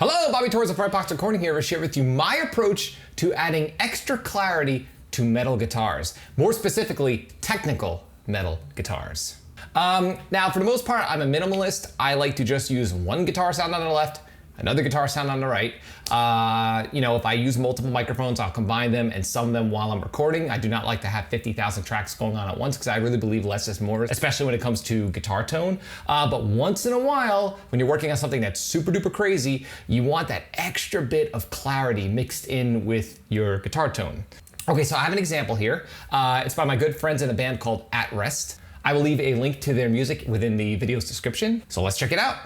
Hello, Bobby Torres of Frightbox Recording here to share with you my approach to adding extra clarity to metal guitars. More specifically, technical metal guitars. Now, for the most part, I'm a minimalist. I like to just use one guitar sound on the left, another guitar sound on the right. If I use multiple microphones, I'll combine them and sum them while I'm recording. I do not like to have 50,000 tracks going on at once because I really believe less is more, especially when it comes to guitar tone. But once in a while, when you're working on something that's super duper crazy, you want that extra bit of clarity mixed in with your guitar tone. Okay, so I have an example here. It's by my good friends in a band called At Rest. I will leave a link to their music within the video's description, so let's check it out.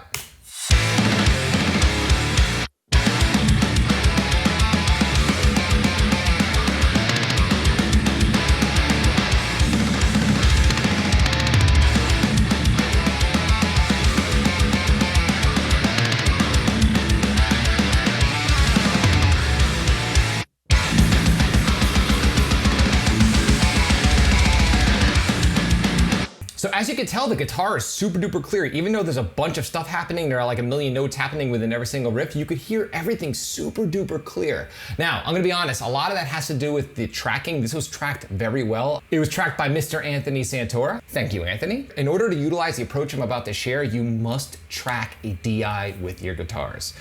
So as you can tell, the guitar is super duper clear. Even though there's a bunch of stuff happening, there are like a million notes happening within every single riff, you could hear everything super duper clear. Now, I'm gonna be honest, a lot of that has to do with the tracking. This was tracked very well. It was tracked by Mr. Anthony Santora. Thank you, Anthony. In order to utilize the approach I'm about to share, you must track a DI with your guitars.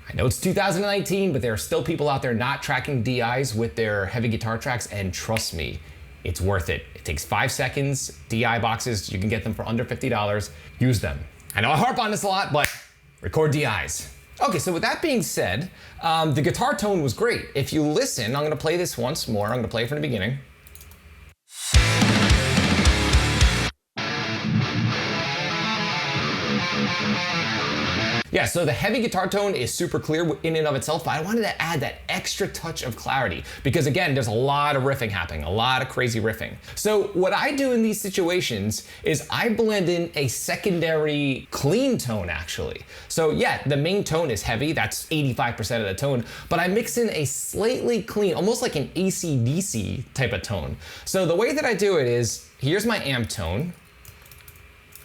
I know it's 2019, but there are still people out there not tracking DIs with their heavy guitar tracks, and trust me, it's worth it. It takes 5 seconds. DI boxes, you can get them for under $50. Use them. I know I harp on this a lot, but record DIs. Okay, so with that being said, the guitar tone was great. If you listen, I'm gonna play this once more. I'm gonna play it from the beginning. Yeah, so the heavy guitar tone is super clear in and of itself, but I wanted to add that extra touch of clarity because again, there's a lot of riffing happening, a lot of crazy riffing. So what I do in these situations is I blend in a secondary clean tone actually. So yeah, the main tone is heavy, that's 85% of the tone, but I mix in a slightly clean, almost like an AC/DC type of tone. So the way that I do it is, here's my amp tone.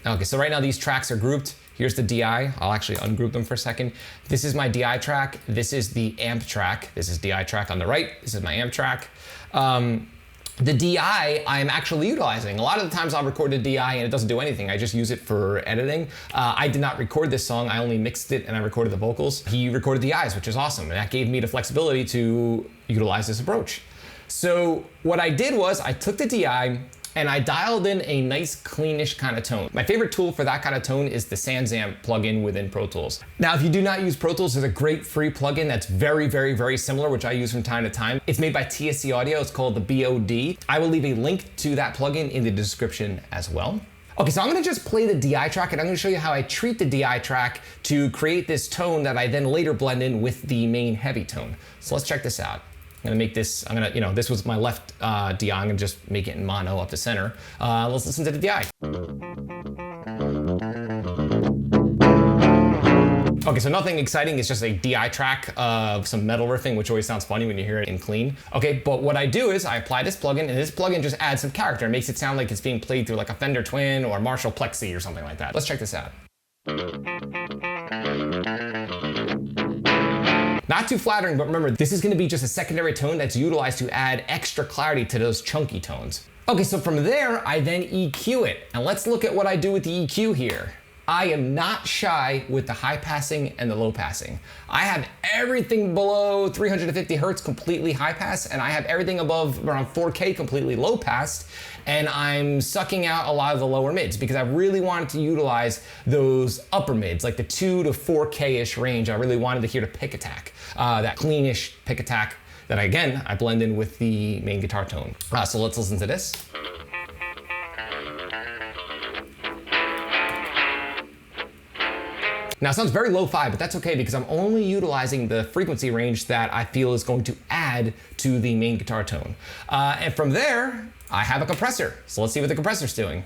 Okay, so right now these tracks are grouped. Here's the DI. I'll actually ungroup them for a second. This is my DI track. This is the amp track. This is DI track on the right. This is my amp track. The DI I'm actually utilizing. A lot of the times I'll record the DI and it doesn't do anything. I just use it for editing. I did not record this song. I only mixed it and I recorded the vocals. He recorded the DIs, which is awesome. And that gave me the flexibility to utilize this approach. So what I did was I took the DI and I dialed in a nice cleanish kind of tone. My favorite tool for that kind of tone is the SansAmp plugin within Pro Tools. Now, if you do not use Pro Tools, there's a great free plugin that's very, very, very similar, which I use from time to time. It's made by TSE Audio, it's called the BOD. I will leave a link to that plugin in the description as well. Okay, so I'm gonna just play the DI track and I'm gonna show you how I treat the DI track to create this tone that I then later blend in with the main heavy tone. So let's check this out. I'm gonna make this, this was my left DI, I'm gonna just make it in mono up the center. Let's listen to the DI. Okay, so nothing exciting, it's just a DI track of some metal riffing, which always sounds funny when you hear it in clean. Okay, but what I do is I apply this plugin, and this plugin just adds some character. It makes it sound like it's being played through like a Fender Twin or Marshall Plexi or something like that. Let's check this out. Not too flattering, but remember, this is gonna be just a secondary tone that's utilized to add extra clarity to those chunky tones. Okay, so from there, I then EQ it. And let's look at what I do with the EQ here. I am not shy with the high passing and the low passing. I have everything below 350 Hertz completely high pass, and I have everything above around 4K completely low passed, and I'm sucking out a lot of the lower mids because I really wanted to utilize those upper mids, like the 2 to 4K-ish range. I really wanted to hear the pick attack, that cleanish pick attack that again, I blend in with the main guitar tone. So let's listen to this. Now it sounds very lo-fi, but that's okay because I'm only utilizing the frequency range that I feel is going to add to the main guitar tone. And from there, I have a compressor. So let's see what the compressor's doing.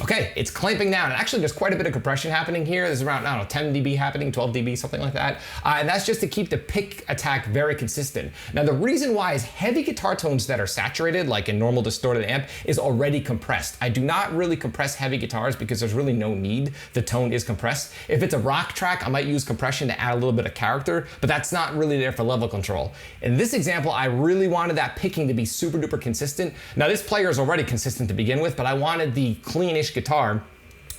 Okay, it's clamping down. And actually, there's quite a bit of compression happening here. There's around, I don't know, 10 dB happening, 12 dB, something like that. And that's just to keep the pick attack very consistent. Now, the reason why is heavy guitar tones that are saturated, like a normal distorted amp, is already compressed. I do not really compress heavy guitars because there's really no need. The tone is compressed. If it's a rock track, I might use compression to add a little bit of character, but that's not really there for level control. In this example, I really wanted that picking to be super duper consistent. Now, this player is already consistent to begin with, but I wanted the cleanish guitar,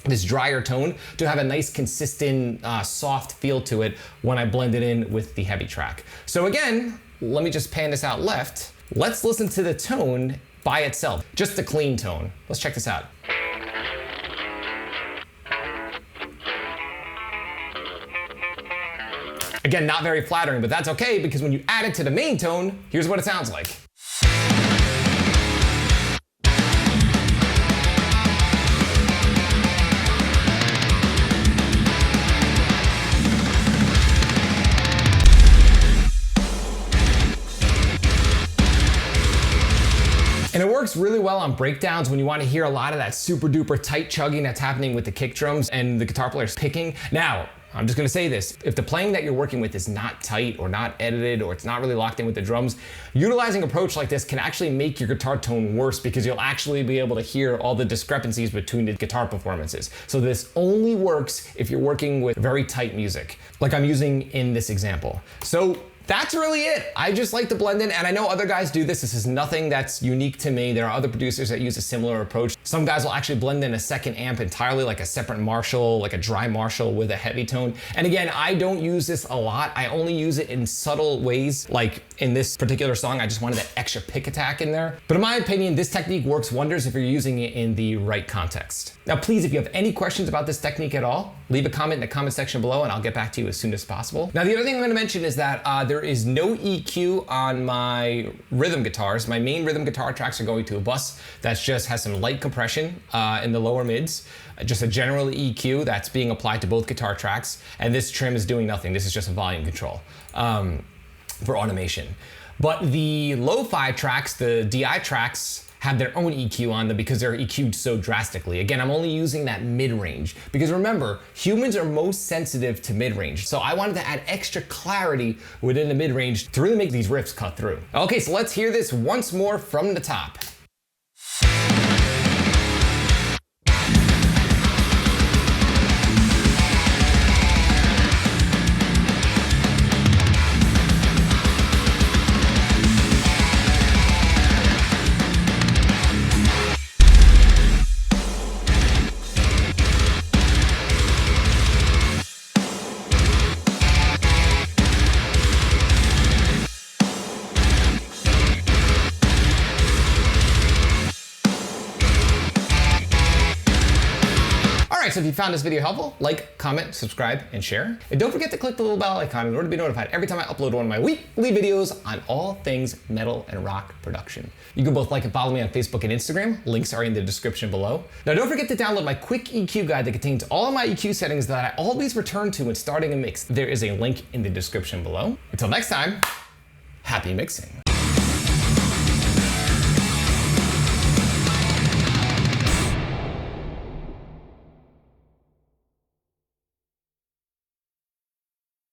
this drier tone, to have a nice consistent soft feel to it when I blend it in with the heavy track. So again, let me just pan this out left. Let's listen to the tone by itself, just the clean tone. Let's check this out. Again, not very flattering, but that's okay because when you add it to the main tone, here's what it sounds like. And it works really well on breakdowns when you want to hear a lot of that super duper tight chugging that's happening with the kick drums and the guitar player's picking. Now, I'm just gonna say this, if the playing that you're working with is not tight or not edited or it's not really locked in with the drums, utilizing an approach like this can actually make your guitar tone worse because you'll actually be able to hear all the discrepancies between the guitar performances. So this only works if you're working with very tight music, like I'm using in this example. So that's really it. I just like to blend in, and I know other guys do this. This is nothing that's unique to me. There are other producers that use a similar approach. Some guys will actually blend in a second amp entirely, like a separate Marshall, like a dry Marshall with a heavy tone. And again, I don't use this a lot. I only use it in subtle ways. Like in this particular song, I just wanted that extra pick attack in there. But in my opinion, this technique works wonders if you're using it in the right context. Now, please, if you have any questions about this technique at all, leave a comment in the comment section below and I'll get back to you as soon as possible. Now, the other thing I'm gonna mention is that there is no EQ on my rhythm guitars. My main rhythm guitar tracks are going to a bus that just has some light compression in the lower mids, just a general EQ that's being applied to both guitar tracks. And this trim is doing nothing. This is just a volume control for automation. But the lo-fi tracks, the DI tracks, have their own EQ on them because they're EQ'd so drastically. Again, I'm only using that mid-range because remember, humans are most sensitive to mid-range. So I wanted to add extra clarity within the mid-range to really make these riffs cut through. Okay, so let's hear this once more from the top. So if you found this video helpful, like, comment, subscribe, and share. And don't forget to click the little bell icon in order to be notified every time I upload one of my weekly videos on all things metal and rock production. You can both like and follow me on Facebook and Instagram. Links are in the description below. Now don't forget to download my quick EQ guide that contains all of my EQ settings that I always return to when starting a mix. There is a link in the description below. Until next time, happy mixing.